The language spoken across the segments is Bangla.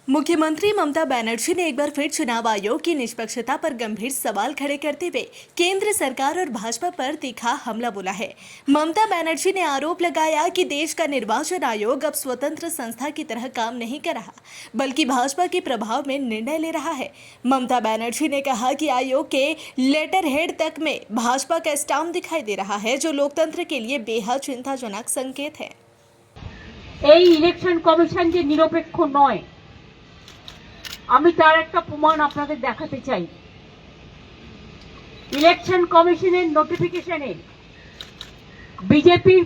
मुख्यमंत्री ममता बनर्जी ने एक बार फिर चुनाव आयोग की निष्पक्षता पर गंभीर सवाल खड़े करते हुए केंद्र सरकार और भाजपा पर तीखा हमला बोला है। ममता बनर्जी ने आरोप लगाया कि देश का निर्वाचन आयोग अब स्वतंत्र संस्था की तरह काम नहीं कर रहा, बल्कि भाजपा के प्रभाव में निर्णय ले रहा है। ममता बनर्जी ने कहा कि आयोग के लेटर हेड तक में भाजपा का स्टाम्प दिखाई दे रहा है, जो लोकतंत्र के लिए बेहद चिंताजनक संकेत है। इलेक्शन कमिशन जे निरपेक्ष नय, আমি তার একটা প্রমাণ আপনাদের দেখাতে চাই। ইলেকশন কমিশনের নোটিফিকেশনে বিজেপির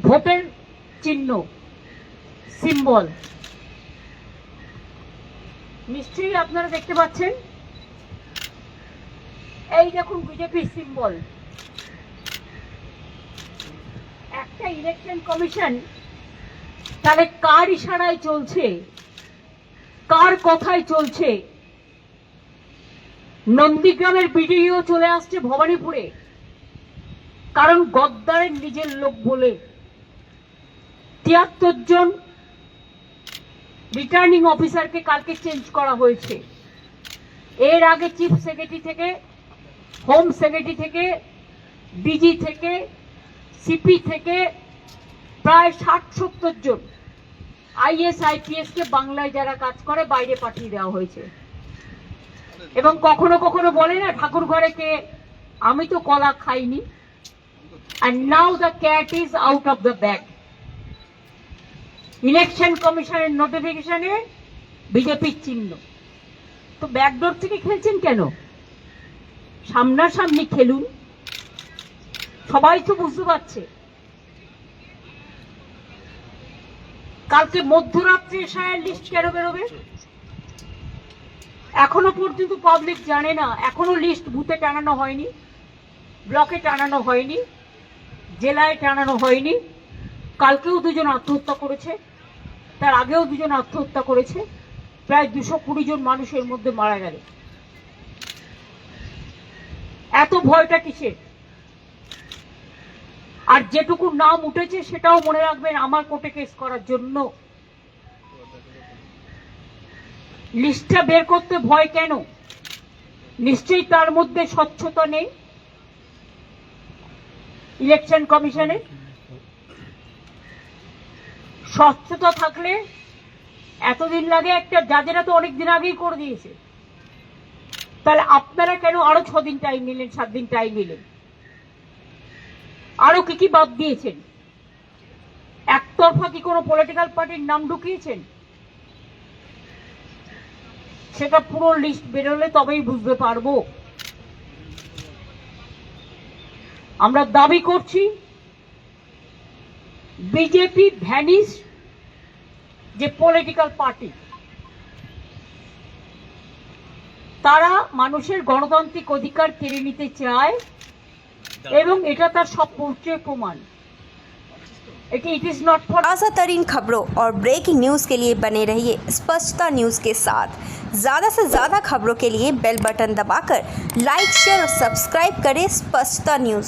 ভোটের চিহ্ন সিম্বল নিশ্চয়ই আপনারা দেখতে পাচ্ছেন। এই দেখুন বিজেপির সিম্বল। একটা ইলেকশন কমিশন তাহলে কার ইশারায় চলছে, কার কথায় চলছে? নন্দীগ্রামের বিডিও চলে আসছে ভবানীপুরে, কারণ গদ্দারের নিজের লোক বলে ৭৩ জন রিটার্নিং অফিসারকে কালকে চেঞ্জ করা হয়েছে। এর আগে চিফ সেক্রেটারি থেকে, হোম সেক্রেটারি থেকে, ডিজি থেকে, সিপি থেকে প্রায় ৬০-৭০ জন আইএস আইপিএস কে বাংলায় যারা কাজ করে বাইরে পাঠিয়ে দেওয়া হয়েছে। এবং কখনো কখনো বলে না ঠাকুর ঘরে কে, আমি তো কলা খাইনি। and now the cat is out of the bag। Election কমিশনের নোটিফিকেশনে বিজেপির চিহ্ন। তো ব্যাকডোর থেকে খেলছেন কেন? সামনাসামনি খেলুন, সবাই তো বুঝতে পারছে। কালকে মধ্যরাত্রে এসআইআর লিস্ট কেন বেরোবে? এখনো পর্যন্ত পাবলিক জানে না। এখনো লিস্ট বুথে টানানো হয়নি, ব্লকে টানানো হয়নি, জেলায় টানানো হয়নি। কালকেও দুজন আত্মহত্যা করেছে, তার আগেও দুজন আত্মহত্যা করেছে, প্রায় ২২০ জন মানুষের মধ্যে মারা গেল। এত ভয়টা কিসের? আর যেটুকু নাম উঠেছে সেটাও মনে রাখবেন, আমার কোর্টে কেস করার জন্য। লিস্টটা বের করতে ভয় কেন? নিশ্চয়ই তার মধ্যে স্বচ্ছতা নেই ইলেকশন কমিশনে। স্বচ্ছতা থাকলে এতদিন লাগে? একটা জাজেরা তো অনেকদিন আগেই করে দিয়েছে। তাহলে আপনারা কেন আরো ৬ দিন টাইম নিলেন, ৭ দিন টাইম নিলেন? আরো কি বাদ দিয়েছেন? একতরফা কি কোনো পলিটিক্যাল পার্টির নাম ঢুকিয়েছেন? সেটা পুরো লিস্ট বেরোলে তবেই বুঝতে পারবো। আমরা দাবি করছি বিজেপি ভ্যানিশ যে পলিটিক্যাল পার্টি, তারা মানুষের গণতান্ত্রিক অধিকার কেড়ে নিতে চায় এবং এটা তার সবচেয়ে প্রমাণ। It is not for. ताज़ा तरीन खबरों और ब्रेकिंग न्यूज़ के लिए बने रहिए स्पष्टता न्यूज़ के साथ। ज़्यादा से ज़्यादा खबरों के लिए बेल बटन दबाकर लाइक, शेयर और सब्सक्राइब करें स्पष्टता न्यूज़।